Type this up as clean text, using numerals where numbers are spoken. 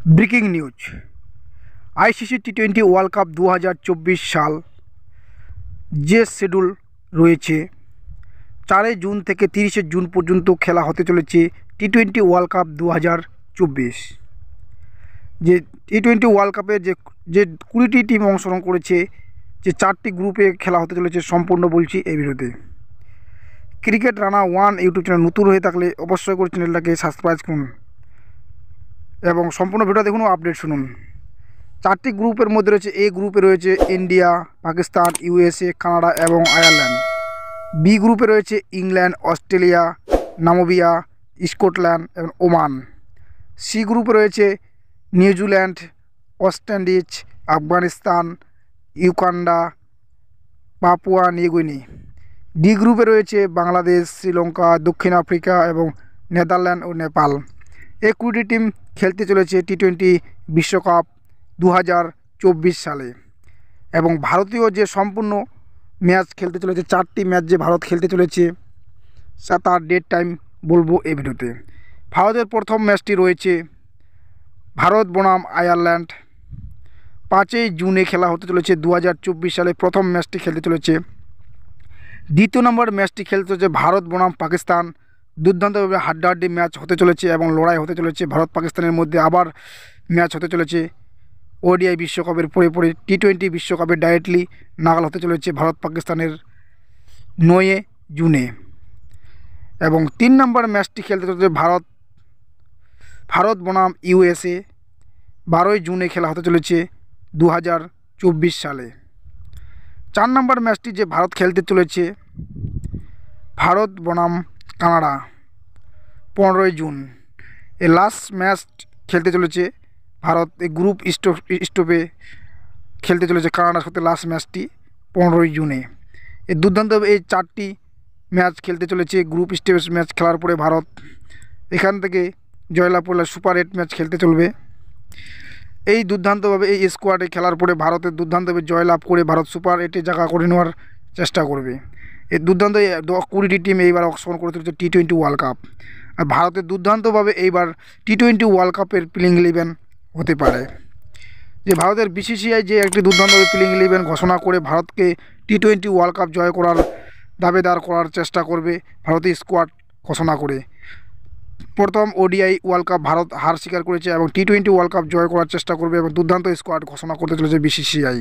Breaking news. ICC টি-20 world cup 2024 সাল যে শিডিউল রয়েছে 4 জুন থেকে 30 জুন পর্যন্ত খেলা হতে চলেছে টি-20 ওয়ার্ল্ড কাপ 2024। যে টি-20 ওয়ার্ল্ড কাপে যে 20টি টিম অংশগ্রহণ করেছে, যে 4টি গ্রুপে খেলা হতে চলেছে, সম্পূর্ণ বলছি এই ভিডিওতে। ক্রিকেট রানা 1 ইউটিউব চ্যানেল নতুন হয়ে থাকলে অবশ্যই করে চ্যানেলটাকে সাবস্ক্রাইব করুন এবং সম্পূর্ণ ভিডিও দেখুন ও আপডেট শুনুন। 4টি গ্রুপের মধ্যে রয়েছে, এ গ্রুপে রয়েছে ইন্ডিয়া, পাকিস্তান, ইউএসএ, কানাডা এবং আয়ারল্যান্ড। বি গ্রুপে রয়েছে ইংল্যান্ড, অস্ট্রেলিয়া, নামিবিয়া, স্কটল্যান্ড এবং ওমান। সি গ্রুপে রয়েছে New Zealand, West Indies, Afghanistan, Uganda, Papua New Guinea. D গ্রুপে রয়েছে বাংলাদেশ, শ্রীলঙ্কা, দক্ষিণ আফ্রিকা এবং নেদারল্যান্ড ও নেপাল। এই 20টি টিম খেলতে চলেছে টি-20 বিশ্বকাপ 2024 সালে এবং ভারতীয় যে সম্পূর্ণ ম্যাচ খেলতে চলেছে, 4টি ম্যাচ যে ভারত খেলতে চলেছে তার ডেট টাইম বলবো এই ভিডিওতে। ভারতের প্রথম ম্যাচটি রয়েছে ভারত বনাম আয়ারল্যান্ড। 5 জুনে খেলা হতে চলেছে 2024 সালে প্রথম ম্যাচটি খেলতে চলেছে। দ্বিতীয় নম্বর ম্যাচটি খেলতে চলেছে ভারত বনাম পাকিস্তান। দুর্দান্তভাবে হাড্ডাহাড্ডি ম্যাচ হতে চলেছে এবং লড়াই হতে চলেছে। ভারত পাকিস্তানের মধ্যে আবার ম্যাচ হতে চলেছে। ওডিআই বিশ্বকাপের পরে টি-20 বিশ্বকাপে ডাইরেক্টলি নাগাল হতে চলেছে ভারত পাকিস্তানের 9 জুনে। এবং 3 নম্বর ম্যাচটি খেলতে চলেছে ভারত বনাম ইউএসএ। 12 জুনে খেলা হতে চলেছে 2024 সালে। 4 নম্বর ম্যাচটি যে ভারত খেলতে চলেছে ভারত বনাম কানাডা, 15 জুন। এই লাস্ট ম্যাচ খেলতে চলেছে ভারত। এই গ্রুপ স্টপে খেলতে চলেছে কানাডার সাথে লাস্ট ম্যাচটি 15 জুনে। এই দুর্দান্ত এই 4টি ম্যাচ খেলতে চলেছে। গ্রুপ স্টেজ ম্যাচ খেলার পরে ভারত এখান থেকে জয়লাভ করলে সুপার 8 ম্যাচ খেলতে চলবে। এই দুর্দান্তভাবে এই স্কোয়াডে খেলার পরে ভারতের দুর্দান্তভাবে জয়লাভ করে ভারত সুপার 8-এ জায়গা করে নেওয়ার চেষ্টা করবে। এই দুর্দান্ত 20টি টিম এইবার অংশগ্রহণ করে চলেছে টি-20 ওয়ার্ল্ড কাপ। আর ভারতের দুর্দান্তভাবে এইবার টি-20 ওয়ার্ল্ড কাপের প্লেইং 11 হতে পারে। যে ভারতের বিসিসিআই যে একটি দুর্দান্তভাবে প্লেইং 11 ঘোষণা করে ভারতকে টি-20 ওয়ার্ল্ড কাপ জয় করার দাবিদার করার চেষ্টা করবে ভারতীয় স্কোয়াড ঘোষণা করে। প্রথম ওডিআই ওয়ার্ল্ড কাপ ভারত হার স্বীকার করেছে এবং টি-20 ওয়ার্ল্ড কাপ জয় করার চেষ্টা করবে এবং দুর্দান্ত স্কোয়াড ঘোষণা করতে চলেছে বিসিসিআই।